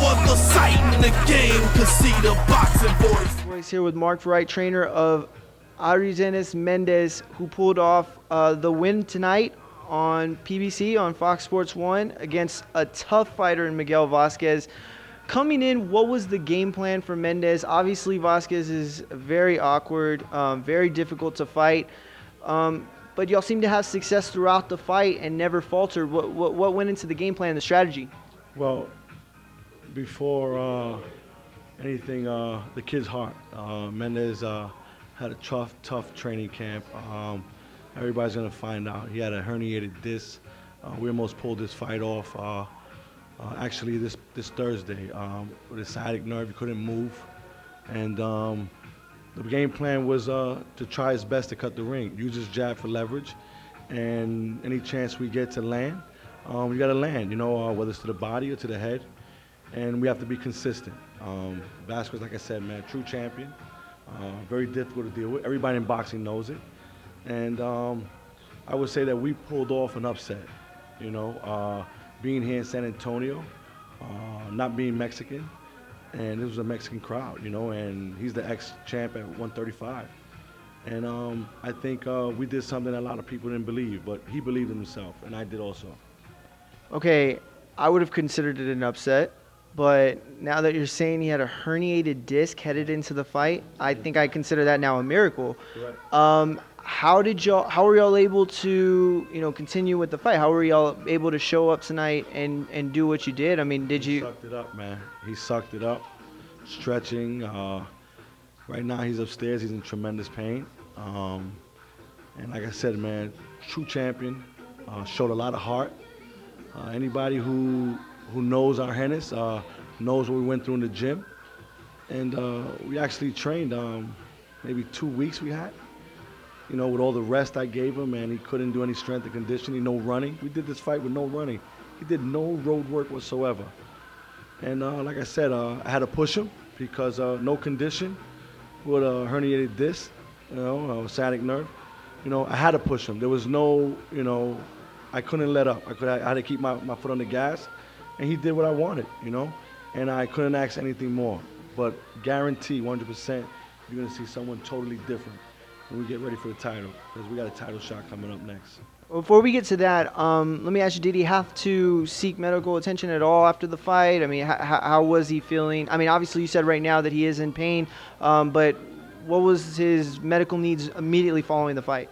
other site in the game can see the boxing voice. Voice here with Mark Wright, trainer of Argenis Mendez, who pulled off the win tonight on PBC on Fox Sports 1 against a tough fighter in Miguel Vasquez. Coming in, what was the game plan for Mendez? Obviously, Vasquez is very awkward, very difficult to fight, but y'all seem to have success throughout the fight and never faltered. What went into the game plan, the strategy? Well, before anything, the kid's heart. Mendez had a tough training camp. Everybody's gonna find out. He had a herniated disc. We almost pulled this fight off. Actually, this Thursday with a sciatic nerve, he couldn't move, and the game plan was to try his best to cut the ring, use his jab for leverage, and any chance we get to land, we got to land. You know, whether it's to the body or to the head, and we have to be consistent. Vasquez, like I said, man, true champion, very difficult to deal with. Everybody in boxing knows it, and I would say that we pulled off an upset. You know. Being here in San Antonio, not being Mexican, and it was a Mexican crowd, you know, and he's the ex-champ at 135. And I think we did something that a lot of people didn't believe, but he believed in himself, and I did also. Okay, I would have considered it an upset, but now that you're saying he had a herniated disc headed into the fight, I think I consider that now a miracle. Right. How were y'all able to, continue with the fight? How were y'all able to show up tonight and do what you did? I mean, did you? He sucked it up, man. He sucked it up, stretching. Right now he's upstairs. He's in tremendous pain. And like I said, man, true champion. Showed a lot of heart. Anybody who knows Argenis knows what we went through in the gym. And we actually trained maybe 2 weeks we had. You know, with all the rest I gave him, and he couldn't do any strength and conditioning, no running. We did this fight with no running. He did no road work whatsoever. And like I said, I had to push him because no condition with a herniated disc, sciatic nerve. You know, I had to push him. There was no, I couldn't let up. I had to keep my foot on the gas, and he did what I wanted, and I couldn't ask anything more. But guarantee, 100%, you're gonna see someone totally different when we get ready for the title, because we got a title shot coming up next. Before we get to that, let me ask you, did he have to seek medical attention at all after the fight? I mean, how was he feeling? I mean, obviously you said right now that he is in pain, but what was his medical needs immediately following the fight?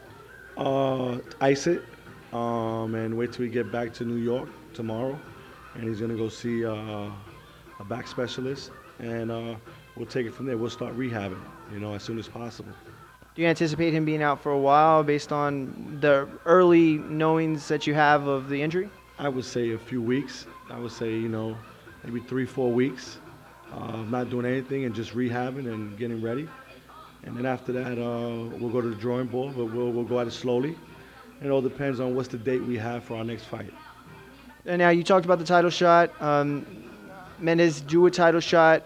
Ice it, and wait till we get back to New York tomorrow, and he's gonna go see a back specialist, and we'll take it from there. We'll start rehabbing, as soon as possible. Do you anticipate him being out for a while based on the early knowings that you have of the injury? I would say a few weeks. I would say, maybe 3-4 weeks. Not doing anything and just rehabbing and getting ready. And then after that, we'll go to the drawing board, but we'll go at it slowly. It all depends on what's the date we have for our next fight. And now you talked about the title shot. Mendez drew a title shot.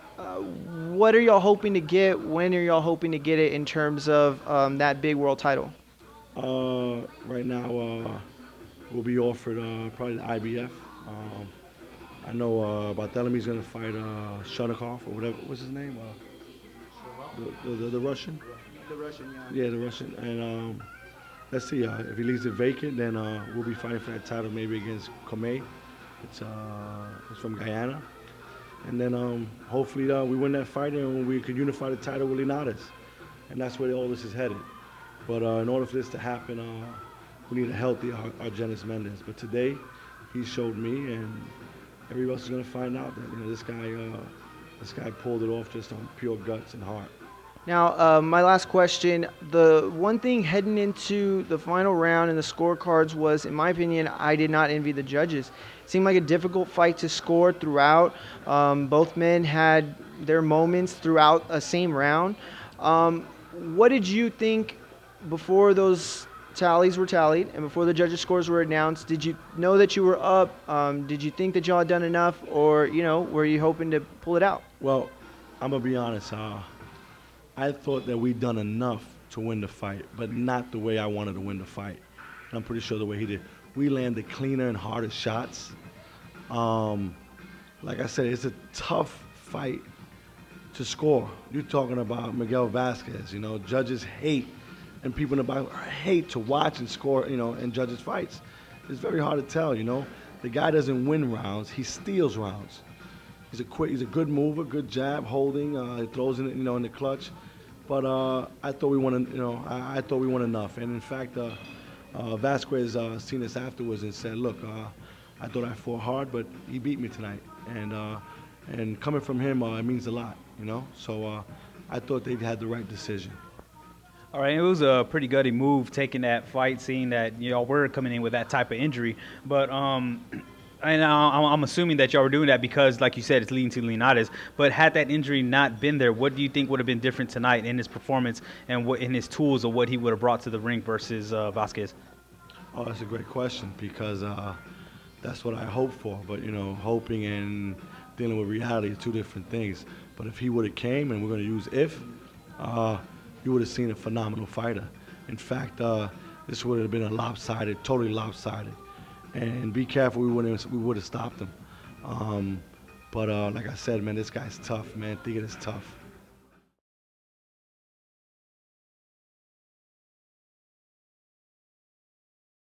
What are y'all hoping to get? When are y'all hoping to get it in terms of that big world title? Right now, we'll be offered probably the IBF. I know Barthelemi's going to fight Shunikov or whatever. What's his name? The Russian? The Russian, yeah. Yeah, the Russian. And let's see. If he leaves it vacant, then we'll be fighting for that title maybe against Comey. It's from Guyana. And then hopefully we win that fight and we could unify the title with Linares. And that's where all this is headed. But in order for this to happen, we need a healthy Argenis Mendez. But today, he showed me, and everybody else is going to find out that this guy pulled it off just on pure guts and heart. Now, my last question, the one thing heading into the final round and the scorecards was, in my opinion, I did not envy the judges. It seemed like a difficult fight to score throughout. Both men had their moments throughout a same round. What did you think before those tallies were tallied and before the judges' scores were announced? Did you know that you were up? Did you think that y'all had done enough, or, were you hoping to pull it out? Well, I'm going to be honest. I thought that we'd done enough to win the fight, but not the way I wanted to win the fight. And I'm pretty sure the way he did. We landed cleaner and harder shots. like I said, it's a tough fight to score. You're talking about Miguel Vasquez. Judges hate, and people in the Bible hate to watch and score, and judges fights. It's very hard to tell. The guy doesn't win rounds; he steals rounds. He's a good mover, good jab, holding. He throws in, in the clutch. But I thought we won. I thought we won enough. And in fact, Vasquez seen us afterwards and said, "Look, I thought I fought hard, but he beat me tonight." And coming from him, it means a lot. So I thought they had the right decision. All right, it was a pretty gutty move taking that fight, seeing that y'all were coming in with that type of injury. But and I'm assuming that y'all were doing that because, like you said, it's leading to Linares. But had that injury not been there, what do you think would have been different tonight in his performance and what in his tools of what he would have brought to the ring versus Vasquez? Oh, that's a great question because that's what I hope for. But hoping and dealing with reality are two different things. But if he would have came, and we're going to use if, you would have seen a phenomenal fighter. In fact, this would have been totally lopsided. And be careful, we would have stopped him. But like I said, man, this guy's tough, man. Tigre is tough.